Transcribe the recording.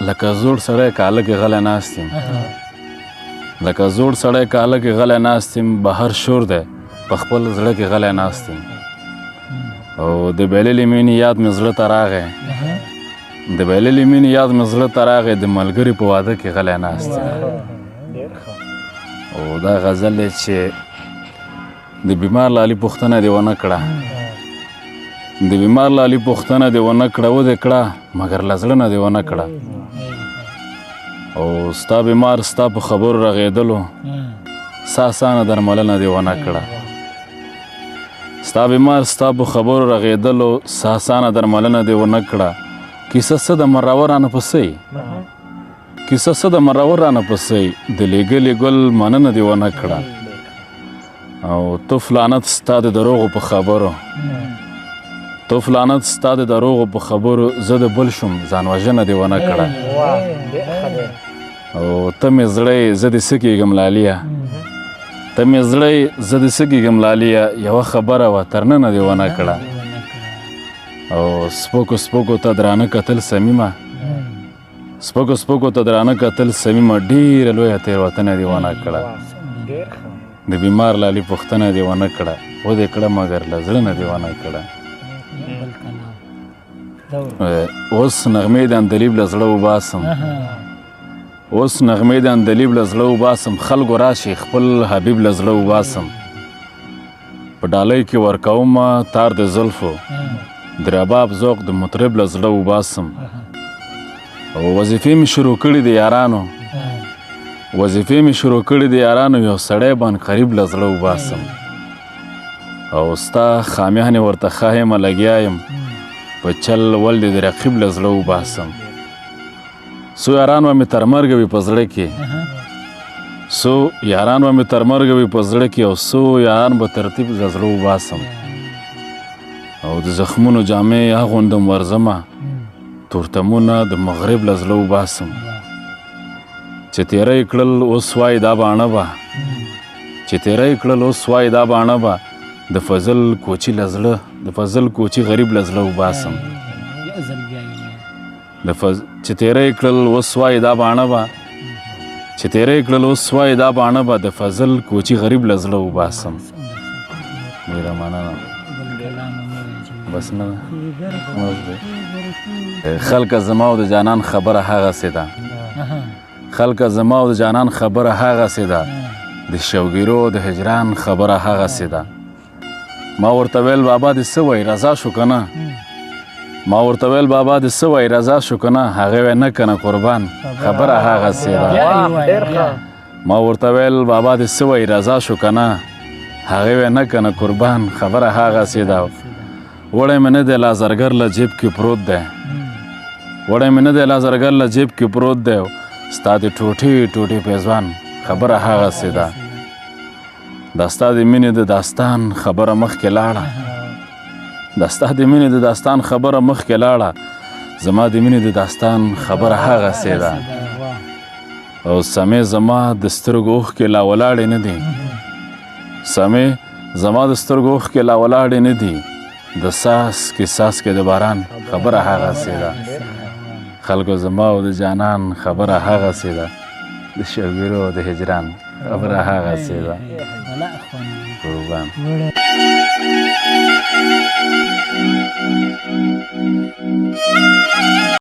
لکه زوړ سړی کاله کې غلی ناست یم لکه زوړ سړی کاله کې غلی ناست یم بهر شور دی په خپل زړه کې غلی ناست یم او د بایللې مینې یاد مې زړه ته راغی د بایللې مینې یاد مې زړه ته راغی د ملګري په واده کې غلی ناست یم او دا غزل دی چې د بیمار لالي پوښتنه دې ونه کړه د بیمار لالي پوښتنه دې ونه کړه ودې کړه مګر له زړه نه دې ونه کړه او ستا بیمار ستا په خبرو رغېدلو سا اسانه درملنه دې ونه کړه ستا بیمار ستا په خبرو رغېدلو سا اسانه درملنه دې ونه کړه کیسه څه د مرور رانه پسې کیسه څه د مرور رانه پسې د لیږلي ګل مننه دې ونه کړه او تو فلانت ستا د دروغو په خبرو تو فلانت ستا د دروغو په خبرو زه د بل شوم ځان وژنه دې ونه کړه او ته مې زړی زه دې څه کېږم لاليه ته مې زړی زه دې څه کېږم لاليه یوه خبره وه تر ننه دې ونه کړه او سپوکو سپوکو ته درانه کتل صمیمه سپوکو سپوکو ته درانه کتل صمیمه ډېره لویه تېروتنه دې ونه کړه د بیمار لالي پوښتنه دې ونه کړه ودې کړه مګر له زړه نه دې ونه کړه اوس نغمې د اندلیب له زړه وباسم اوس نغمې د اندلیب له زړه وباسم خلکو راشي خپل حبیب له زړه وباسم په ډالۍ کې ورکومه تار د زلفو د رباب ذوق د مطرب له زړه وباسم او وظیفې مې شروع کړي د یارانو وظیفې مې شروع کړي د یارانو یو سړی بان قریب له زړه وباسم او ستا خامیانې ورته ښه یمه لګیا یم په چل ول دې د رقیب له زړه وباسم څو یاران به مې تر مرګه وي په زړه کې څو یاران به مې تر مرګه وي په زړه کې او څو یاران به ترتیب له زړه وباسم او د زخمونو جامې اغوندم ورځمه تورتمونه د مغرب له زړه وباسم چې تیری کړل اوس وایي دا باڼه به چې تیری کړل اوس وایي دا باڼه به د فضل کوچي له زړه د فضل کوچي غریب له زړه وباسم چې تیری کړل اوس وایي دا باڼه به چې تیری کړل اوس وایي دا باڼه به د فضل کوچي غریب له زړه وباسم ډېره مننه بس نه ده خلکه زما او د جانان خبره هغسې ده خلکه زما او د جانان خبره هغسې ده د شوګیرو د هجران خبره هغسې ده ما ورته ویل بابا دې څه وایي رضا شو که نه ما ورته ویل بابا دې څه وایي رضا شو که نه هغې وی نه که نه قربان خبره هغسې ده ما ورته ویل بابا دې څه وایي رضا شو که نه هغې وی نه که نه قربان خبره هغسې ده وړی مې نه دی لا زرګر له جیب کې پروت دی وړی مې نه دی لا زرګر له جیب کې پروت دی ستا د ټوټې ټوټې پیزوان خبره هغسې ده دا ستا د مینې د داستان خبره مخکې لاړه دا ستا د مینې د داستان خبره مخکې لاړه زما د مینې د داستان خبره هغسې ده او سمې زما د سترګو اوښکې لا ولاړې نه دي سمې زما د سترګو اوښکې لا ولاړې نه دي د ساس کې د باران خبره هغسې ده خلکو زما او د جانان خبره هغسې ده د شوګیرو د هجران خبره هغسې ده قربان